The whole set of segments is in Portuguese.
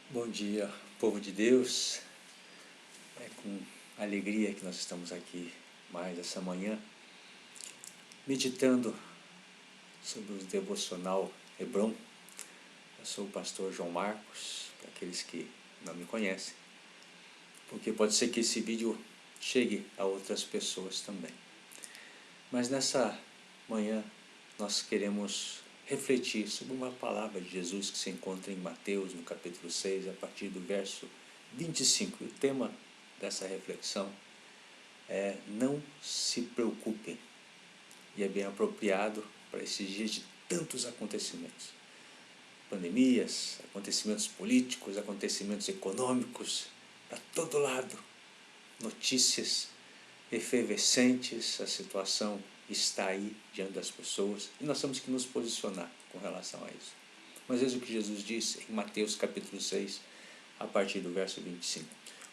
Bom dia, povo de Deus. É com alegria que nós estamos aqui mais essa manhã, meditando sobre o devocional Hebron. Eu sou o pastor João Marcos, para aqueles que não me conhecem, porque pode ser que esse vídeo chegue a outras pessoas também. Mas nessa manhã nós queremos refletir sobre uma palavra de Jesus que se encontra em Mateus, no capítulo 6, a partir do verso 25. E o tema dessa reflexão é: não se preocupem. E é bem apropriado para esses dias de tantos acontecimentos. Pandemias, acontecimentos políticos, acontecimentos econômicos, para todo lado. Notícias efervescentes, a situação está aí diante das pessoas e nós temos que nos posicionar com relação a isso. Mas veja o que Jesus disse em Mateus capítulo 6, a partir do verso 25.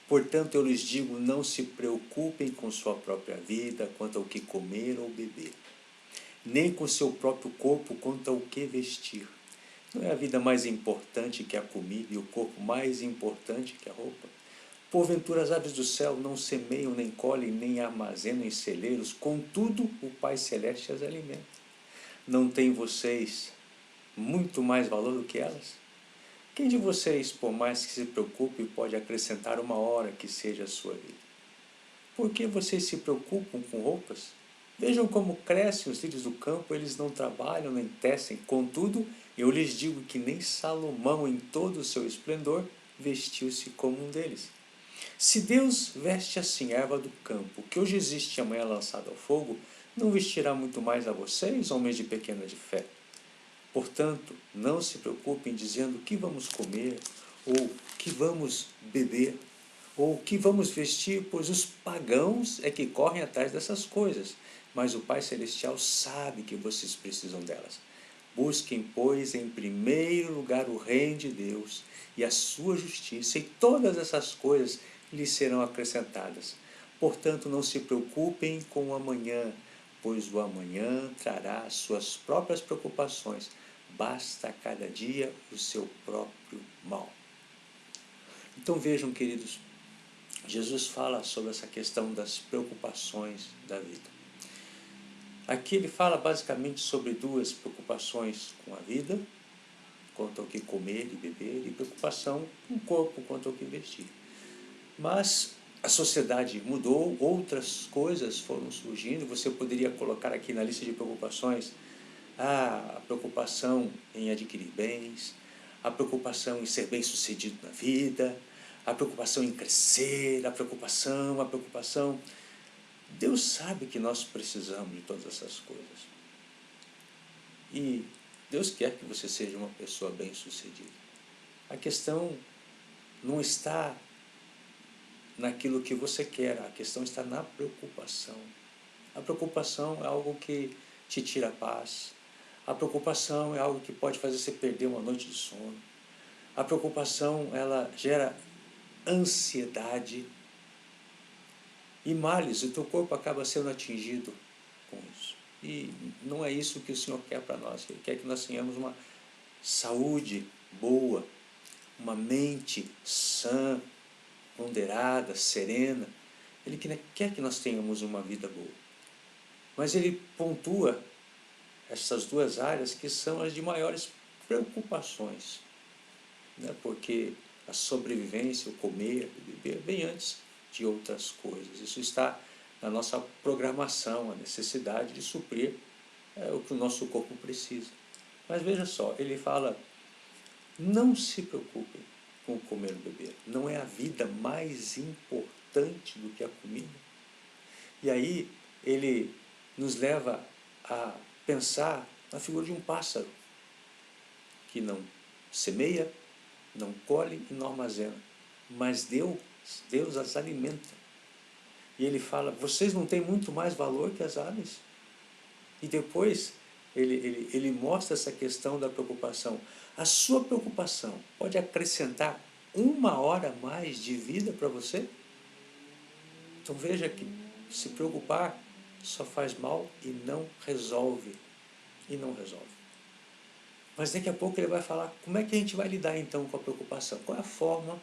Portanto, eu lhes digo, não se preocupem com sua própria vida quanto ao que comer ou beber, nem com seu próprio corpo quanto ao que vestir. Não é a vida mais importante que a comida e o corpo mais importante que a roupa? Porventura as aves do céu não semeiam, nem colhem, nem armazenam em celeiros, contudo o Pai Celeste as alimenta. Não têm vocês muito mais valor do que elas? Quem de vocês, por mais que se preocupe, pode acrescentar uma hora que seja a sua vida? Por que vocês se preocupam com roupas? Vejam como crescem os lírios do campo, eles não trabalham nem tecem. Contudo, eu lhes digo que nem Salomão, em todo o seu esplendor, vestiu-se como um deles. Se Deus veste assim a erva do campo, que hoje existe e amanhã é lançada ao fogo, não vestirá muito mais a vocês, homens de pequena de fé? Portanto, não se preocupem dizendo o que vamos comer, ou o que vamos beber, ou o que vamos vestir, pois os pagãos é que correm atrás dessas coisas, mas o Pai Celestial sabe que vocês precisam delas. Busquem, pois, em primeiro lugar o reino de Deus e a sua justiça, e todas essas coisas lhes serão acrescentadas. Portanto, não se preocupem com o amanhã, pois o amanhã trará as suas próprias preocupações. Basta a cada dia o seu próprio mal. Então vejam, queridos, Jesus fala sobre essa questão das preocupações da vida. Aqui ele fala basicamente sobre duas preocupações com a vida, quanto ao que comer e beber, e preocupação com o corpo, quanto ao que vestir. Mas a sociedade mudou, outras coisas foram surgindo. Você poderia colocar aqui na lista de preocupações a preocupação em adquirir bens, a preocupação em ser bem-sucedido na vida, a preocupação em crescer, a preocupação. Deus sabe que nós precisamos de todas essas coisas. E Deus quer que você seja uma pessoa bem-sucedida. A questão não está naquilo que você quer, a questão está na preocupação. A preocupação é algo que te tira a paz. A preocupação é algo que pode fazer você perder uma noite de sono. A preocupação, ela gera ansiedade e males. O teu corpo acaba sendo atingido com isso. E não é isso que o Senhor quer para nós. Ele quer que nós tenhamos uma saúde boa, uma mente sã, ponderada, serena. Ele quer que nós tenhamos uma vida boa. Mas ele pontua essas duas áreas que são as de maiores preocupações, né? Porque a sobrevivência, o comer, o beber, bem antes de outras coisas. Isso está na nossa programação, a necessidade de suprir o que o nosso corpo precisa. Mas veja só, ele fala, não se preocupem com o comer e o beber. Não é a vida mais importante do que a comida? E aí ele nos leva a pensar na figura de um pássaro que não semeia, não colhe e não armazena, mas Deus as alimenta. E ele fala, vocês não têm muito mais valor que as aves? E depois ele mostra essa questão da preocupação. A sua preocupação pode acrescentar uma hora mais de vida para você? Então veja que se preocupar só faz mal e não resolve. Mas daqui a pouco ele vai falar como é que a gente vai lidar então com a preocupação. Qual é a forma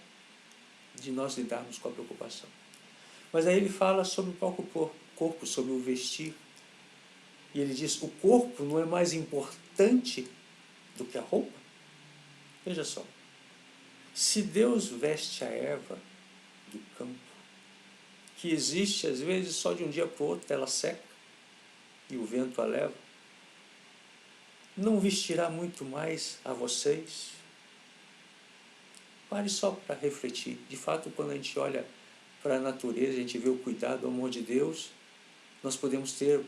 de nós lidarmos com a preocupação? Mas aí ele fala sobre o próprio corpo, sobre o vestir. E ele diz, o corpo não é mais importante do que a roupa? Veja só, se Deus veste a erva do campo, que existe às vezes só de um dia para o outro, ela seca e o vento a leva, não vestirá muito mais a vocês? Pare só para refletir. De fato, quando a gente olha para a natureza, a gente vê o cuidado, o amor de Deus, nós podemos ter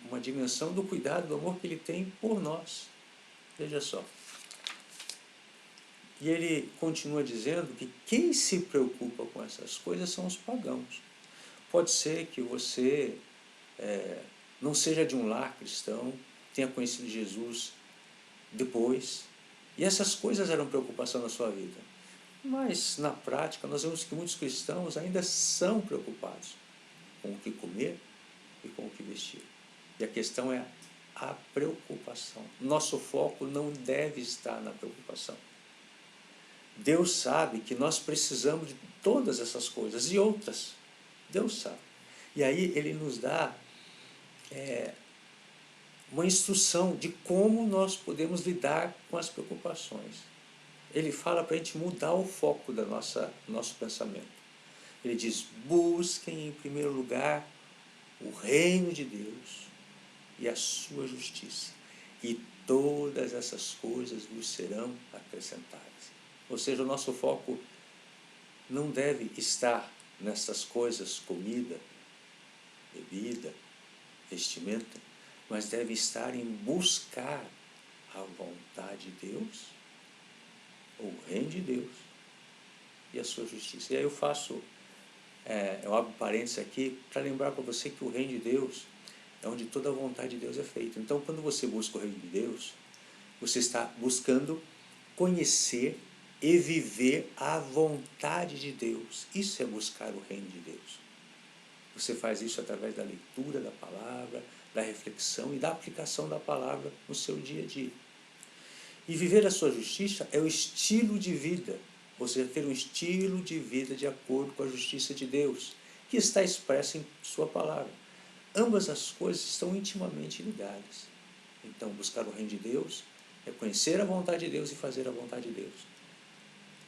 uma dimensão do cuidado, do amor que Ele tem por nós. Veja só. E ele continua dizendo que quem se preocupa com essas coisas são os pagãos. Pode ser que você não seja de um lar cristão, tenha conhecido Jesus depois, e essas coisas eram preocupação na sua vida. Mas, na prática, nós vemos que muitos cristãos ainda são preocupados com o que comer e com o que vestir. E a questão é a preocupação. Nosso foco não deve estar na preocupação. Deus sabe que nós precisamos de todas essas coisas e outras. Deus sabe. E aí ele nos dá uma instrução de como nós podemos lidar com as preocupações. Ele fala para a gente mudar o foco do nosso pensamento. Ele diz, busquem em primeiro lugar o reino de Deus e a sua justiça, e todas essas coisas vos serão acrescentadas. Ou seja, o nosso foco não deve estar nessas coisas, comida, bebida, vestimenta, mas deve estar em buscar a vontade de Deus, o reino de Deus e a sua justiça. E aí eu abro parênteses aqui para lembrar para você que o reino de Deus é onde toda a vontade de Deus é feita. Então, quando você busca o reino de Deus, você está buscando conhecer e viver a vontade de Deus. Isso é buscar o reino de Deus. Você faz isso através da leitura da palavra, da reflexão e da aplicação da palavra no seu dia a dia. E viver a sua justiça é o estilo de vida, ou seja, ter um estilo de vida de acordo com a justiça de Deus, que está expressa em sua palavra. Ambas as coisas estão intimamente ligadas. Então, buscar o reino de Deus é conhecer a vontade de Deus e fazer a vontade de Deus.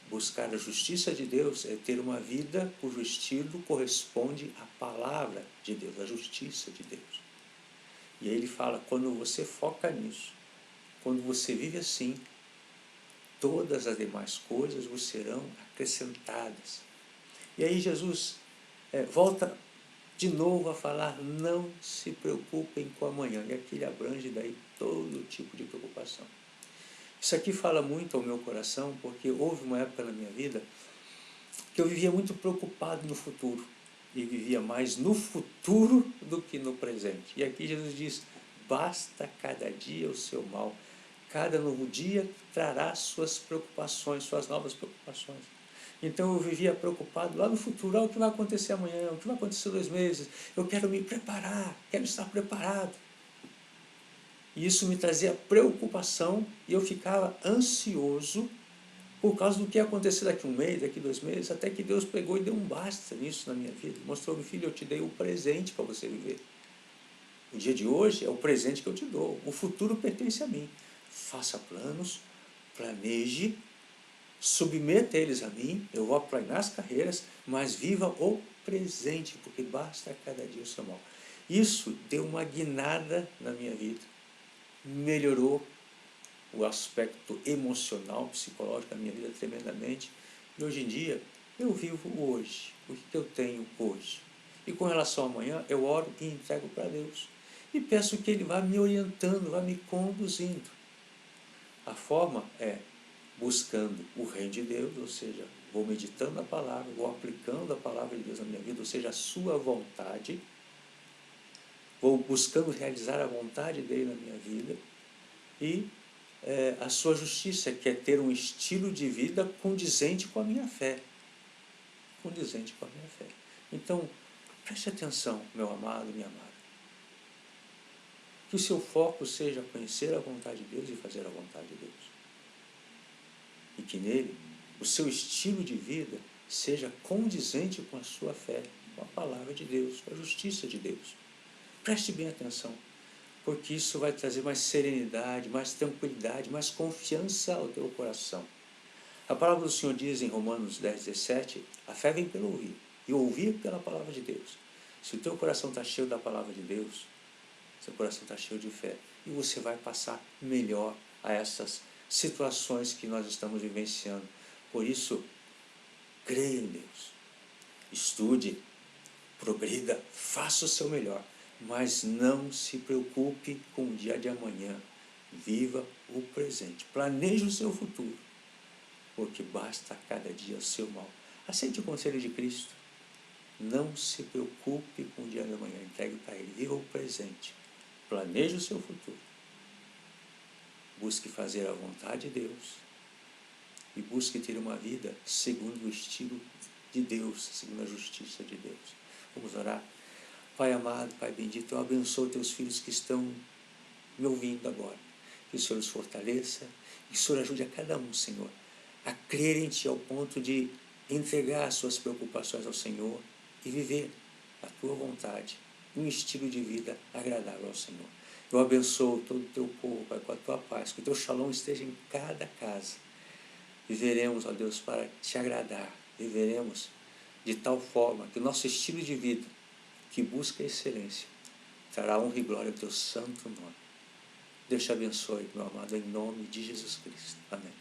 Buscar a justiça de Deus é ter uma vida cujo estilo corresponde à palavra de Deus, à justiça de Deus. E aí ele fala, quando você foca nisso, quando você vive assim, todas as demais coisas vos serão acrescentadas. E aí Jesus volta de novo a falar, não se preocupem com amanhã. E aqui ele abrange daí todo tipo de preocupação. Isso aqui fala muito ao meu coração, porque houve uma época na minha vida que eu vivia muito preocupado no futuro. E vivia mais no futuro do que no presente. E aqui Jesus diz, basta cada dia o seu mal. Cada novo dia trará suas preocupações, suas novas preocupações. Então eu vivia preocupado lá no futuro, o que vai acontecer amanhã, o que vai acontecer em 2 meses. Eu quero me preparar, quero estar preparado. E isso me trazia preocupação e eu ficava ansioso por causa do que ia acontecer daqui 1 mês, daqui 2 meses, até que Deus pegou e deu um basta nisso na minha vida. Mostrou-me, filho, eu te dei o presente para você viver. O dia de hoje é o presente que eu te dou. O futuro pertence a mim. Faça planos, planeje, submeta eles a mim, eu vou aplanar as carreiras, mas viva o presente, porque basta cada dia o seu mal. Isso deu uma guinada na minha vida, melhorou o aspecto emocional, psicológico da minha vida tremendamente, e hoje em dia eu vivo o hoje, o que eu tenho hoje. E com relação ao amanhã, eu oro e entrego para Deus. E peço que Ele vá me orientando, vá me conduzindo. A forma é buscando o reino de Deus, ou seja, vou meditando a palavra, vou aplicando a palavra de Deus na minha vida, ou seja, a sua vontade, vou buscando realizar a vontade dele na minha vida, e a sua justiça, que é ter um estilo de vida condizente com a minha fé. Condizente com a minha fé. Então, preste atenção, meu amado, minha amada. Que o seu foco seja conhecer a vontade de Deus e fazer a vontade de Deus. que nele o seu estilo de vida seja condizente com a sua fé, com a palavra de Deus, com a justiça de Deus. Preste bem atenção, porque isso vai trazer mais serenidade, mais tranquilidade, mais confiança ao teu coração. A palavra do Senhor diz em Romanos 10:17, a fé vem pelo ouvir, e ouvir pela palavra de Deus. Se o teu coração está cheio da palavra de Deus, seu coração está cheio de fé, e você vai passar melhor a essas situações que nós estamos vivenciando. Por isso, creia em Deus, estude, progrida, faça o seu melhor, mas não se preocupe com o dia de amanhã. Viva o presente, planeje o seu futuro, porque basta cada dia o seu mal. Aceite o conselho de Cristo. Não se preocupe com o dia de amanhã, entregue para Ele. Viva o presente, planeje o seu futuro. Busque fazer a vontade de Deus e busque ter uma vida segundo o estilo de Deus, segundo a justiça de Deus. Vamos orar? Pai amado, Pai bendito, eu abençoo teus filhos que estão me ouvindo agora. Que o Senhor os fortaleça e que o Senhor ajude a cada um, Senhor, a crer em Ti ao ponto de entregar as suas preocupações ao Senhor e viver a Tua vontade, um estilo de vida agradável ao Senhor. Eu abençoo todo o Teu povo, Pai, com a Tua paz, que o Teu shalom esteja em cada casa. Viveremos, ó Deus, para Te agradar, viveremos de tal forma que o nosso estilo de vida, que busca a excelência, trará honra e glória ao Teu santo nome. Deus te abençoe, meu amado, em nome de Jesus Cristo. Amém.